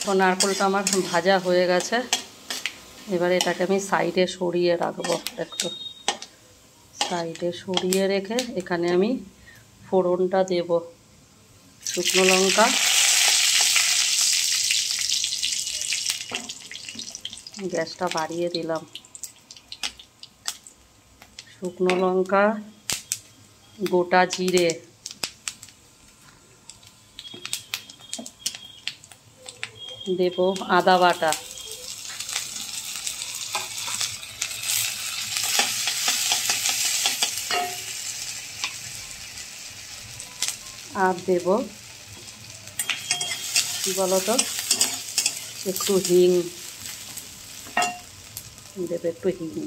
তো নারকেলটা আমার ভাজা হয়ে গেছে। এবারে এটাকে আমি সাইডে সরিয়ে রাখবো, একটু সাইডে সরিয়ে রেখে এখানে আমি ফোড়নটা দেব। শুকনো লঙ্কা, গ্যাসটা বাড়িয়ে দিলাম। শুকনো লঙ্কা, গোটা জিরে, দেব আদা বাটা, আর দেব কি বলতো একটু হিং দেব, একটু হিং।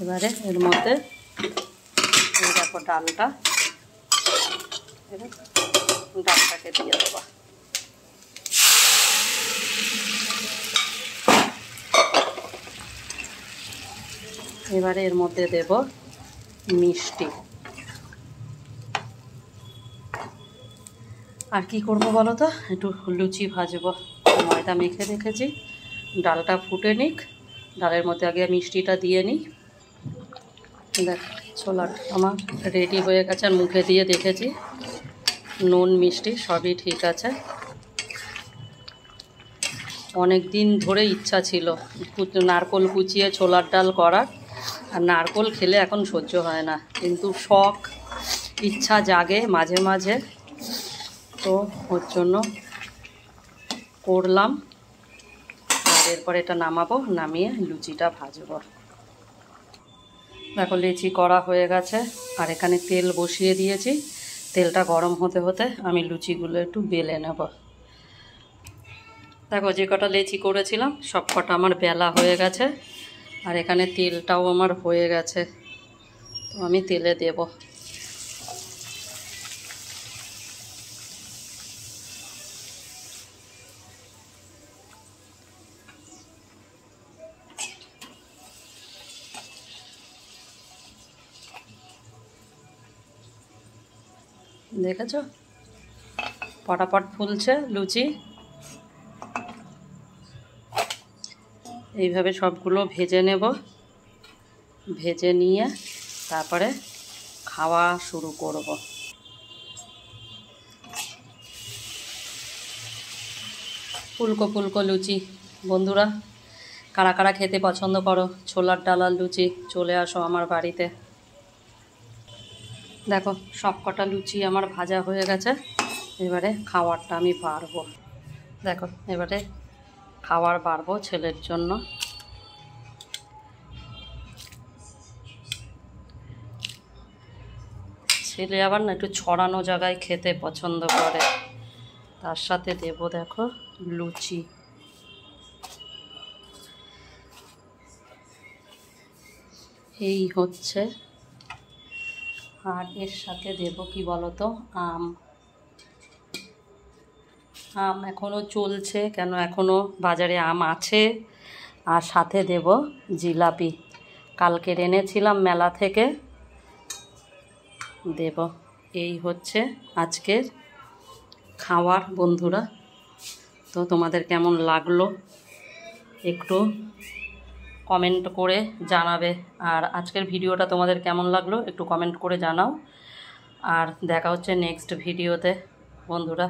এবারে এর মধ্যে দেখো ডালটাকে দিয়ে দেবো। এবারে এর মধ্যে দেব মিষ্টি। আর কি করব বলো তো, একটু লুচি ভাজবো। ময়দা মেখে রেখেছি, ডালটা ফুটে নিক, ডালের মধ্যে আগে মিষ্টিটা দিয়ে নিই। দেখ ছোলার আমার রেডি হয়ে গেছে, আর মুখে দিয়ে দেখেছি নুন মিষ্টি সবই ঠিক আছে। অনেক দিন ধরে ইচ্ছা ছিল নারকেল কুচিয়ে ছোলার ডাল করার, আর নারকেল খেলে এখন সহ্য হয় না, কিন্তু শখ ইচ্ছা জাগে মাঝে মাঝে, তো ওর জন্য করলাম। আর এরপর এটা নামাবো, নামিয়ে লুচিটা ভাজবো। দেখো লিচি করা হয়ে গেছে, আর এখানে তেল বসিয়ে দিয়েছি। তেলটা গরম হতে হতে আমি লুচিগুলো একটু বেলে নেব। দেখো যে কটা লিচি করেছিলাম সব কটা আমার বেলা হয়ে গেছে, আর এখানে তেলটাও আমার হয়ে গেছে, তো আমি তেলে দেব। দেখেছো পটাপট ফুলছে লুচি। এইভাবে সবগুলো ভেজে নেব, ভেজে নিয়ে তারপরে খাওয়া শুরু করব। ফুলকো ফুলকো লুচি। বন্ধুরা কারা কারা খেতে পছন্দ করো ছোলার ডাল আর লুচি, চলে আসো আমার বাড়িতে। দেখো সব কটা লুচি আমার ভাজা হয়ে গেছে, এবারে খাওয়ারটা আমি বাড়বো। দেখো এবারে খাবার বাড়বো ছেলের জন্য। ছেলে আবার না একটু ছড়ানো জায়গায় খেতে পছন্দ করে, তার সাথে দেব দেখো লুচি। এই হচ্ছে, আর এর সাথে দেব কি বলতো আম। আম এখনও চলছে, কেন এখনও বাজারে আম আছে। আর সাথে দেব জিলাপি, কালকে এনেছিলাম মেলা থেকে, দেব। এই হচ্ছে আজকের খাওয়ার বন্ধুরা। তো তোমাদের কেমন লাগলো একটু কমেন্ট করে জানাবে, আর আজকের ভিডিওটা তোমাদের কেমন লাগলো একটু কমেন্ট করে জানাও। আর দেখা হচ্ছে নেক্সট ভিডিওতে বন্ধুরা।